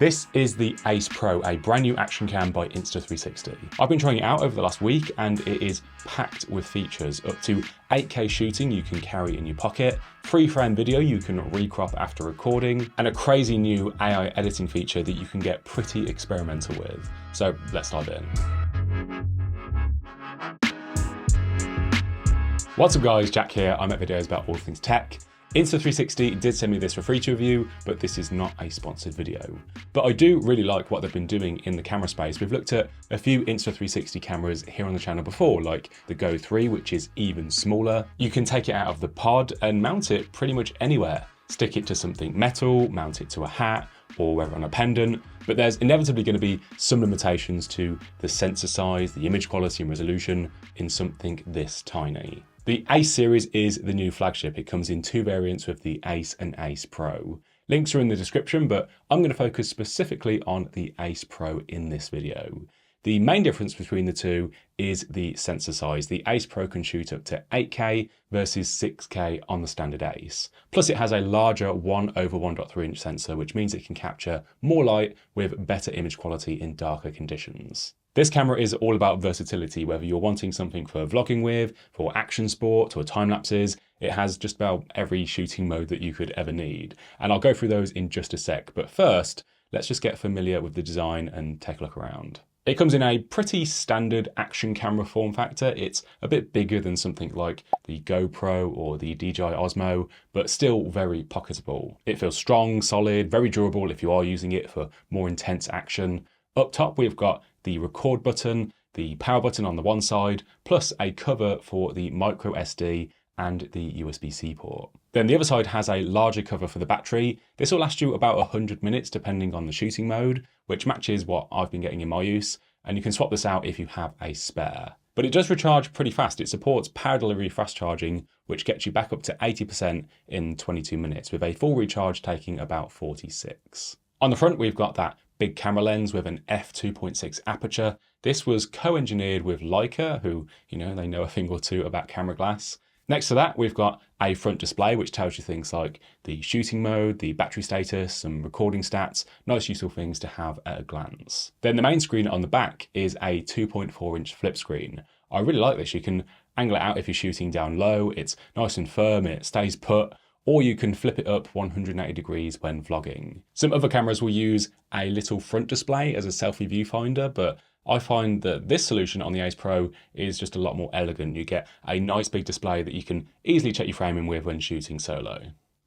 This is the Ace Pro, a brand new action cam by Insta360. I've been trying it out over the last week and it is packed with features. Up to 8K shooting you can carry in your pocket, free frame video you can recrop after recording, and a crazy new AI editing feature that you can get pretty experimental with. So let's dive in. What's up guys, Jack here. I make videos about all things tech. Insta360 did send me this for free to review, but this is not a sponsored video. But I do really like what they've been doing in the camera space. We've looked at a few Insta360 cameras here on the channel before, like the Go 3, which is even smaller. You can take it out of the pod and mount it pretty much anywhere. Stick it to something metal, mount it to a hat, or wear it on a pendant. But there's inevitably going to be some limitations to the sensor size, the image quality and resolution in something this tiny. The Ace series is the new flagship. It comes in two variants with the Ace and Ace Pro. Links are in the description, but I'm going to focus specifically on the Ace Pro in this video. The main difference between the two is the sensor size. The Ace Pro can shoot up to 8K versus 6K on the standard Ace. Plus it has a larger 1/1.3 inch sensor, which means it can capture more light with better image quality in darker conditions. This camera is all about versatility, whether you're wanting something for vlogging with, for action sport, or time lapses. It has just about every shooting mode that you could ever need. And I'll go through those in just a sec. But first, let's just get familiar with the design and take a look around. It comes in a pretty standard action camera form factor. It's a bit bigger than something like the GoPro or the DJI Osmo, but still very pocketable. It feels strong, solid, very durable if you are using it for more intense action. Up top, we've got the record button, the power button on the one side, plus a cover for the micro SD and the USB-C port. Then the other side has a larger cover for the battery. This will last you about 100 minutes depending on the shooting mode, which matches what I've been getting in my use, and you can swap this out if you have a spare. But it does recharge pretty fast. It supports power delivery fast charging, which gets you back up to 80% in 22 minutes, with a full recharge taking about 46. On the front, we've got that big camera lens with an f2.6 aperture. This was co-engineered with Leica, who, they know a thing or two about camera glass. Next to that, we've got a front display, which tells you things like the shooting mode, the battery status, some recording stats, nice useful things to have at a glance. Then the main screen on the back is a 2.4 inch flip screen. I really like this. You can angle it out if you're shooting down low. It's nice and firm, it stays put. Or you can flip it up 180 degrees when vlogging. Some other cameras will use a little front display as a selfie viewfinder, but I find that this solution on the Ace Pro is just a lot more elegant. You get a nice big display that you can easily check your framing with when shooting solo.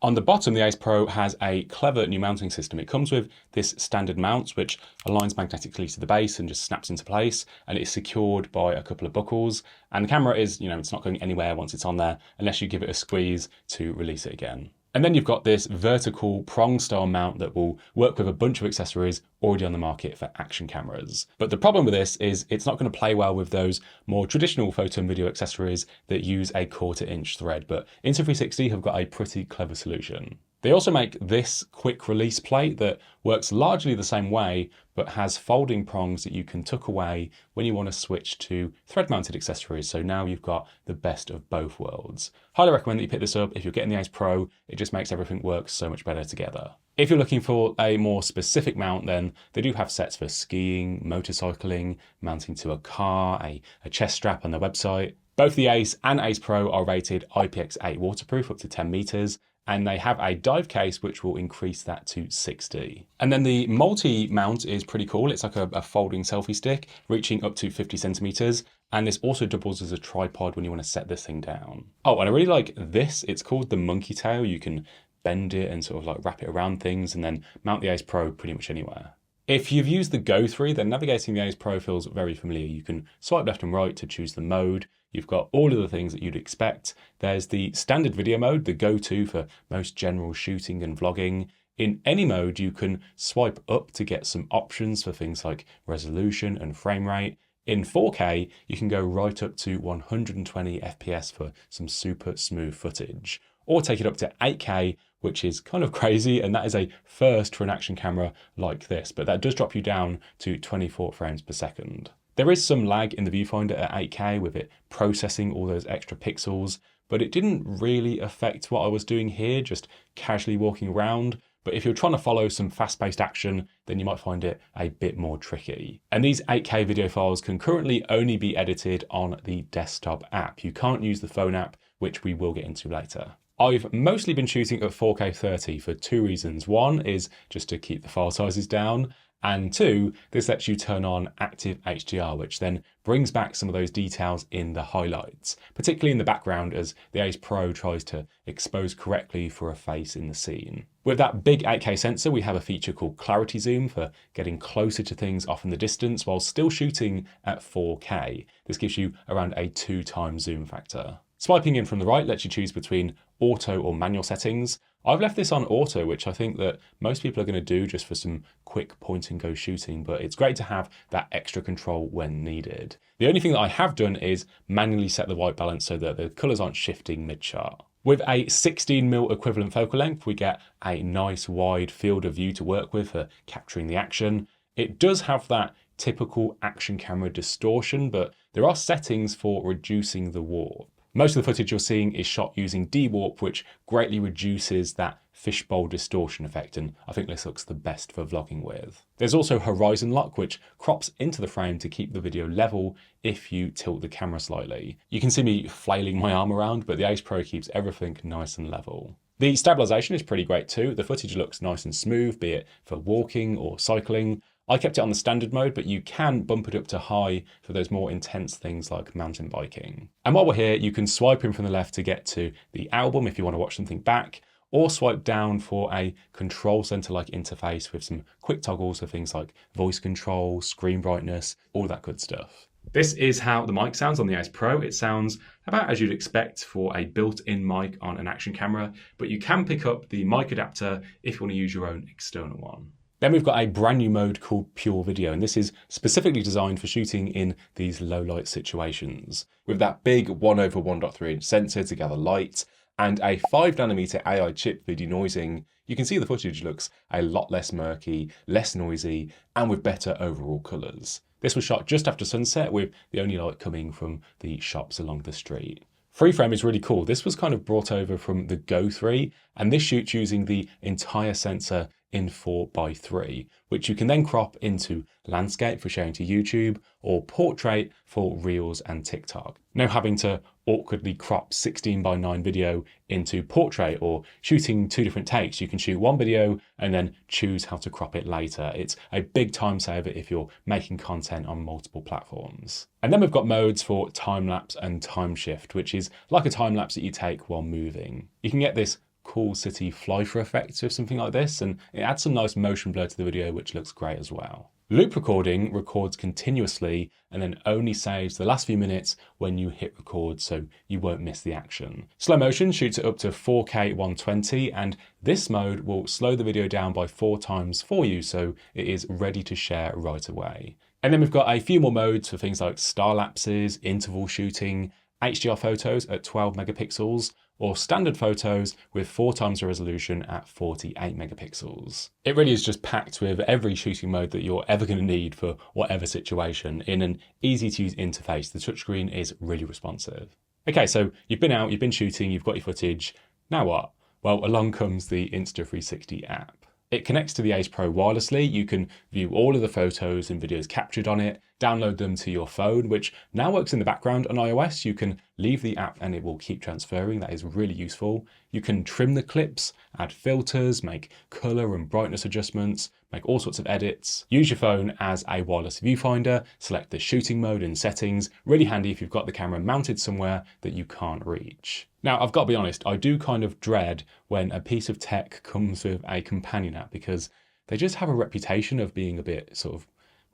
On the bottom, the Ace Pro has a clever new mounting system. It comes with this standard mount, which aligns magnetically to the base and just snaps into place, and it's secured by a couple of buckles. And the camera is, it's not going anywhere once it's on there, unless you give it a squeeze to release it again. And then you've got this vertical prong style mount that will work with a bunch of accessories already on the market for action cameras. But the problem with this is it's not going to play well with those more traditional photo and video accessories that use a 1/4 inch thread, but Insta360 have got a pretty clever solution. They also make this quick release plate that works largely the same way, but has folding prongs that you can tuck away when you want to switch to thread-mounted accessories. So now you've got the best of both worlds. Highly recommend that you pick this up. If you're getting the Ace Pro, it just makes everything work so much better together. If you're looking for a more specific mount, then they do have sets for skiing, motorcycling, mounting to a car, a chest strap on their website. Both the Ace and Ace Pro are rated IPX8 waterproof up to 10 meters. And they have a dive case, which will increase that to 60. And then the multi-mount is pretty cool. It's like a folding selfie stick, reaching up to 50 centimeters. And this also doubles as a tripod when you want to set this thing down. Oh, and I really like this. It's called the monkey tail. You can bend it and sort of like wrap it around things and then mount the Ace Pro pretty much anywhere. If you've used the Go 3, then navigating the Ace Pro feels very familiar. You can swipe left and right to choose the mode. You've got all of the things that you'd expect. There's the standard video mode, the go-to for most general shooting and vlogging. In any mode, you can swipe up to get some options for things like resolution and frame rate. In 4K, you can go right up to 120 FPS for some super smooth footage. Or take it up to 8K, which is kind of crazy, and that is a first for an action camera like this, but that does drop you down to 24 frames per second. There is some lag in the viewfinder at 8K with it processing all those extra pixels, but it didn't really affect what I was doing here, just casually walking around. But if you're trying to follow some fast-paced action, then you might find it a bit more tricky. And these 8K video files can currently only be edited on the desktop app. You can't use the phone app, which we will get into later. I've mostly been shooting at 4K 30 for two reasons. One is just to keep the file sizes down, and two, this lets you turn on active HDR, which then brings back some of those details in the highlights, particularly in the background as the Ace Pro tries to expose correctly for a face in the scene. With that big 8K sensor, we have a feature called Clarity Zoom for getting closer to things off in the distance while still shooting at 4K. This gives you around a 2x zoom factor. Swiping in from the right lets you choose between auto or manual settings. I've left this on auto, which I think that most people are going to do just for some quick point and go shooting, but it's great to have that extra control when needed. The only thing that I have done is manually set the white balance so that the colors aren't shifting mid-shot. With a 16mm equivalent focal length, we get a nice wide field of view to work with for capturing the action. It does have that typical action camera distortion, but there are settings for reducing the warp. Most of the footage you're seeing is shot using de-warp, which greatly reduces that fishbowl distortion effect, and I think this looks the best for vlogging with. There's also horizon lock, which crops into the frame to keep the video level if you tilt the camera slightly. You can see me flailing my arm around, but the Ace Pro keeps everything nice and level. The stabilization is pretty great too. The footage looks nice and smooth, be it for walking or cycling. I kept it on the standard mode, but you can bump it up to high for those more intense things like mountain biking. And while we're here, you can swipe in from the left to get to the album if you want to watch something back, or swipe down for a control center-like interface with some quick toggles for things like voice control, screen brightness, all that good stuff. This is how the mic sounds on the Ace Pro. It sounds about as you'd expect for a built-in mic on an action camera, but you can pick up the mic adapter if you want to use your own external one. Then we've got a brand new mode called Pure Video, and this is specifically designed for shooting in these low light situations. With that big 1/1.3 inch sensor to gather light and a 5nm AI chip for denoising, you can see the footage looks a lot less murky, less noisy, and with better overall colours. This was shot just after sunset with the only light coming from the shops along the street. Freeframe is really cool. This was kind of brought over from the Go 3, and this shoots using the entire sensor in 4:3, which you can then crop into landscape for sharing to YouTube or portrait for Reels and TikTok. No having to awkwardly crop 16:9 video into portrait or shooting two different takes. You can shoot one video and then choose how to crop it later. It's a big time saver if you're making content on multiple platforms. And then we've got modes for time lapse and time shift, which is like a time lapse that you take while moving. You can get this cool city fly-through effect with something like this, and it adds some nice motion blur to the video, which looks great as well. Loop recording records continuously and then only saves the last few minutes when you hit record, so you won't miss the action. Slow motion shoots it up to 4K 120, and this mode will slow the video down by 4 times for you, so it is ready to share right away. And then we've got a few more modes for things like star lapses, interval shooting, HDR photos at 12 megapixels, or standard photos with 4 times the resolution at 48 megapixels. It really is just packed with every shooting mode that you're ever going to need for whatever situation in an easy to use interface. The touchscreen is really responsive. Okay, so you've been out, you've been shooting, you've got your footage. Now what? Well, along comes the Insta360 app. It connects to the Ace Pro wirelessly. You can view all of the photos and videos captured on it, download them to your phone, which now works in the background on iOS. You can leave the app and it will keep transferring. That is really useful. You can trim the clips, add filters, make color and brightness adjustments, make all sorts of edits. Use your phone as a wireless viewfinder, select the shooting mode and settings. Really handy if you've got the camera mounted somewhere that you can't reach. Now, I've got to be honest, I do kind of dread when a piece of tech comes with a companion app because they just have a reputation of being a bit sort of,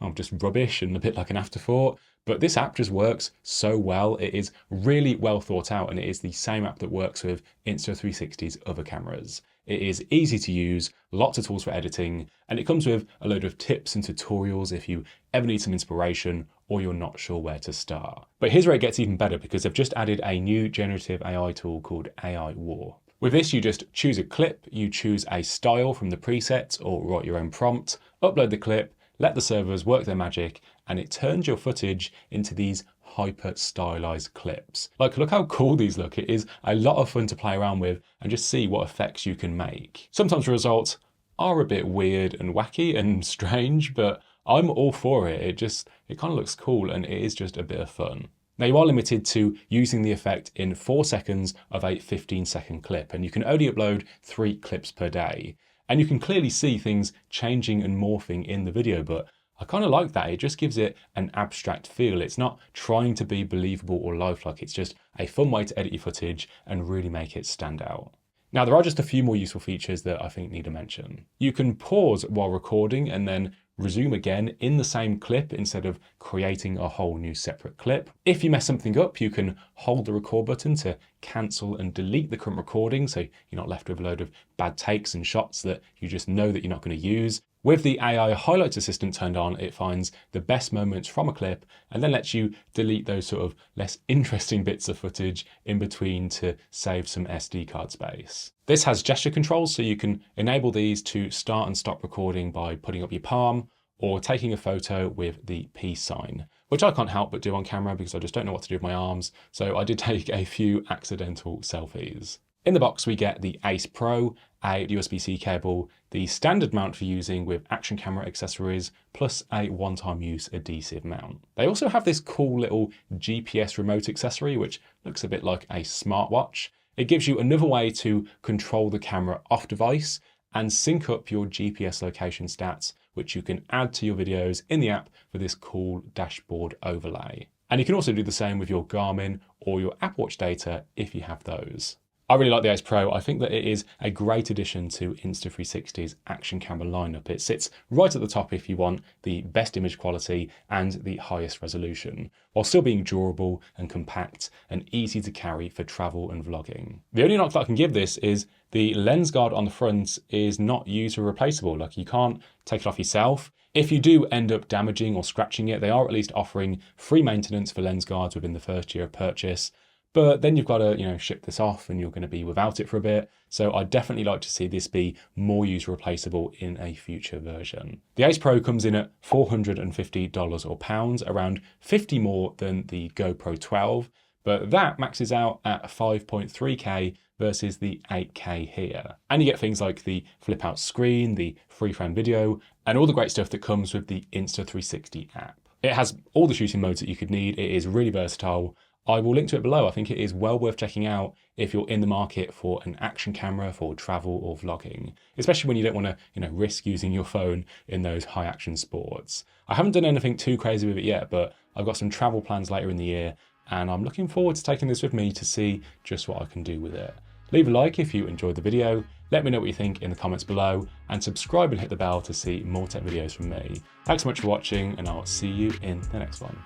well, just rubbish and a bit like an afterthought. But this app just works so well. It is really well thought out, and it is the same app that works with Insta360's other cameras. It is easy to use, lots of tools for editing, and it comes with a load of tips and tutorials if you ever need some inspiration or you're not sure where to start. But here's where it gets even better because they've just added a new generative AI tool called AI Warp. With this, you just choose a clip, you choose a style from the presets or write your own prompt, upload the clip, let the servers work their magic, and it turns your footage into these hyper stylized clips. Like, look how cool these look. It is a lot of fun to play around with and just see what effects you can make. Sometimes the results are a bit weird and wacky and strange, but I'm all for it. It kind of looks cool and it is just a bit of fun. Now you are limited to using the effect in 4 seconds of a 15-second clip, and you can only upload 3 clips per day. And you can clearly see things changing and morphing in the video, but I kind of like that. It just gives it an abstract feel. It's not trying to be believable or lifelike. It's just a fun way to edit your footage and really make it stand out. Now, there are just a few more useful features that I think need a mention. You can pause while recording and then resume again in the same clip instead of creating a whole new separate clip. If you mess something up, you can hold the record button to cancel and delete the current recording, so you're not left with a load of bad takes and shots that you just know that you're not going to use. With the AI Highlights Assistant turned on, it finds the best moments from a clip and then lets you delete those sort of less interesting bits of footage in between to save some SD card space. This has gesture controls, so you can enable these to start and stop recording by putting up your palm or taking a photo with the peace sign, which I can't help but do on camera because I just don't know what to do with my arms, so I did take a few accidental selfies. In the box we get the Ace Pro, a USB-C cable, the standard mount for using with action camera accessories, plus a one-time use adhesive mount. They also have this cool little GPS remote accessory, which looks a bit like a smartwatch. It gives you another way to control the camera off device and sync up your GPS location stats, which you can add to your videos in the app for this cool dashboard overlay. And you can also do the same with your Garmin or your Apple Watch data if you have those. I really like the Ace Pro. I think that it is a great addition to Insta360's action camera lineup. It sits right at the top if you want the best image quality and the highest resolution, while still being durable and compact and easy to carry for travel and vlogging. The only knock that I can give this is the lens guard on the front is not user replaceable. Like, you can't take it off yourself. If you do end up damaging or scratching it, they are at least offering free maintenance for lens guards within the first year of purchase. But then you've got to, ship this off and you're going to be without it for a bit. So I'd definitely like to see this be more user replaceable in a future version. The Ace Pro comes in at $450 or pounds, around 50 more than the GoPro 12, but that maxes out at 5.3K versus the 8K here. And you get things like the flip out screen, the free frame video, and all the great stuff that comes with the Insta360 app. It has all the shooting modes that you could need. It is really versatile. I will link to it below. I think it is well worth checking out if you're in the market for an action camera for travel or vlogging, especially when you don't want to, risk using your phone in those high action sports. I haven't done anything too crazy with it yet, but I've got some travel plans later in the year and I'm looking forward to taking this with me to see just what I can do with it. Leave a like if you enjoyed the video, let me know what you think in the comments below, and subscribe and hit the bell to see more tech videos from me. Thanks so much for watching, and I'll see you in the next one.